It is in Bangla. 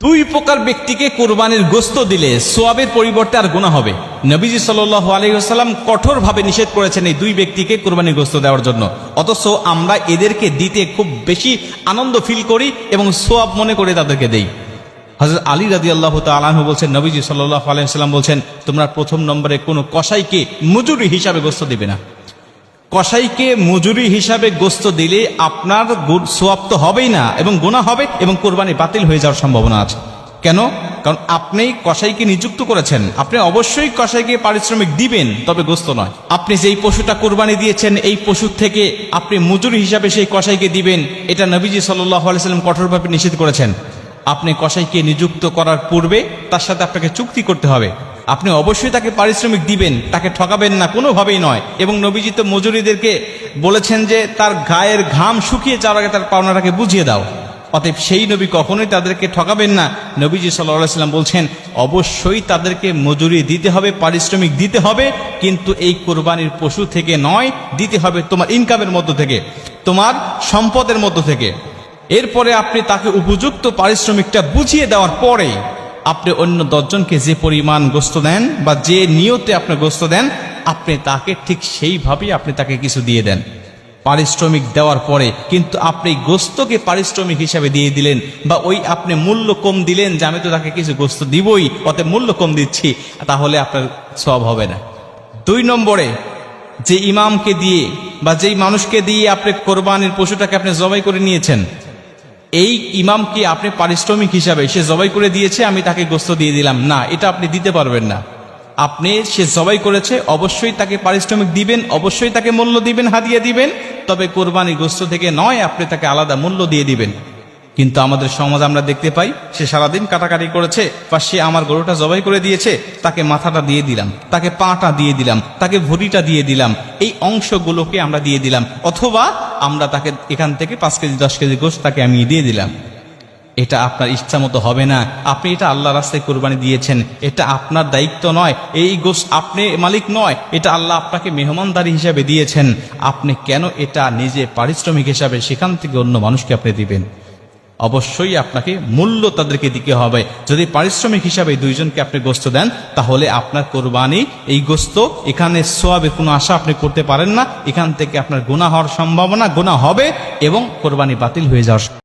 দুই প্রকার ব্যক্তিকে কুরবানির গোশত দিলে সোয়াবের পরিবর্তে আর গুনাহ হবে। নবীজি সাল্লাল্লাহু আলাইহি ওয়াসাল্লাম কঠোরভাবে নিষেধ করেছেন এই দুই ব্যক্তিকে কুরবানির গোশত দেওয়ার জন্য, অথচ আমরা এদেরকে দিতে খুব বেশি আনন্দ ফিল করি এবং সোয়াব মনে করে তাদেরকে দেই। হযরত আলী রাদিয়াল্লাহু তাআলা আনহু বলছেন, নবীজি সাল্লাল্লাহু আলাইহি ওয়াসাল্লাম বলছেন, তোমরা প্রথম নম্বরে কোনো কসাইকে মজুরি হিসাবে গোশত দিবে না। কসাইকে মজুরি হিসাবে গোশত দিলে আপনার সোয়াব তো হবেই না এবং গুনাহ হবে এবং কোরবানি বাতিল হয়ে যাওয়ার সম্ভাবনা আছে। কেন? কারণ আপনি কসাইকে নিযুক্ত করেছেন, আপনি অবশ্যই কসাইকে পারিশ্রমিক দিবেন, তবে গোশত নয়। আপনি যেই পশুটা কোরবানি দিয়েছেন এই পশুর থেকে আপনি মজুরি হিসাবে সেই কসাইকে দিবেন, এটা নবীজি সাল্লাল্লাহু আলাইহি ওয়াসাল্লাম কঠোরভাবে নিষেধ করেছেন। আপনি কসাইকে নিযুক্ত করার পূর্বে তার সাথে আপনাকে চুক্তি করতে হবে, আপনি অবশ্যই তাকে পারিশ্রমিক দিবেন, তাকে ঠকাবেন না, কোনোভাবেই নয়। এবং নবীজি তো মজুরিদেরকে বলেছেন যে তার গায়ের ঘাম শুকিয়ে যাওয়ার আগে তার পাওনাটাকে বুঝিয়ে দাও। অতএব সেই নবী কখনোই তাদেরকে ঠকাবেন না। নবীজি সাল্লাল্লাহু আলাইহি ওয়াসাল্লাম বলছেন অবশ্যই তাদেরকে মজুরি দিতে হবে, পারিশ্রমিক দিতে হবে, কিন্তু এই কোরবানির পশু থেকে নয়, দিতে হবে তোমার ইনকামের মধ্য থেকে, তোমার সম্পদের মধ্য থেকে। এরপরে আপনি তাকে উপযুক্ত পারিশ্রমিকটা বুঝিয়ে দেওয়ার পরে আপনি অন্য 10 জনকে যে পরিমাণ গোশত দেন বা যে নিয়তে আপনি গোশত দেন, আপনি তাকে ঠিক সেইভাবেই আপনি তাকে কিছু দিয়ে দেন পারিশ্রমিক দেওয়ার পরে। কিন্তু আপনি গোশতকে পারিশ্রমিক হিসাবে দিয়ে দিলেন বা ওই আপনি মূল্য কম দিলেন যে আমি তো তাকে কিছু গোশত দিবই, অতএব মূল্য কম দিচ্ছি, তাহলে আপনার সওয়াব হবে না। 2 নম্বরে, যে ইমামকে দিয়ে বা যেই মানুষকে দিয়ে আপনি কোরবানির পশুটাকে আপনি জবাই করে নিয়েছেন, এই ইমামকে আপনি পারিশ্রমিক হিসাবে সে জবাই করে দিয়েছে আমি তাকে গোশত দিয়ে দিলাম না, এটা আপনি দিতে পারবেন না। আপনি সে জবাই করেছে অবশ্যই তাকে পারিশ্রমিক দিবেন, অবশ্যই তাকে মূল্য দিবেন, হাদিয়া দিবেন, তবে কোরবানি গোশত থেকে নয়, আপনি তাকে আলাদা মূল্য দিয়ে দিবেন। কিন্তু আমাদের সমাজ আমরা দেখতে পাই, সে সারাদিন কাটাকাটি করেছে বা সে আমার গরুটা জবাই করে দিয়েছে, তাকে মাথাটা দিয়ে দিলাম, তাকে পাটা দিয়ে দিলাম, তাকে ভুঁড়িটা দিয়ে দিলাম, এই অংশগুলোকে আমরা দিয়ে দিলাম, অথবা আমরা তাকে এখান থেকে 5 কেজি 10 কেজি গোশত তাকে আমি দিয়ে দিলাম। এটা আপনার ইচ্ছা মতো হবে না। আপনি এটা আল্লাহ রাস্তায় কোরবানি দিয়েছেন, এটা আপনার দায়িত্ব নয়, এই গোশত আপনি মালিক নয়, এটা আল্লাহ আপনাকে মেহমানদারি হিসাবে দিয়েছেন। আপনি কেন এটা নিজে পারিশ্রমিক হিসাবে সেখান থেকে অন্য মানুষকে আপনি দিবেন? অবশ্যই আপনাকে মূল্য তাদেরকে দিতে হবে। যদি পারিশ্রমিক হিসাবে 2 জনকে আপনি গোশত দেন, তাহলে আপনার কোরবানি এই গোশত এখানে সোয়াবের কোনো আশা আপনি করতে পারেন না। এখান থেকে আপনার গুনাহ হওয়ার সম্ভাবনা, গুনাহ হবে এবং কোরবানি বাতিল হয়ে যাওয়ার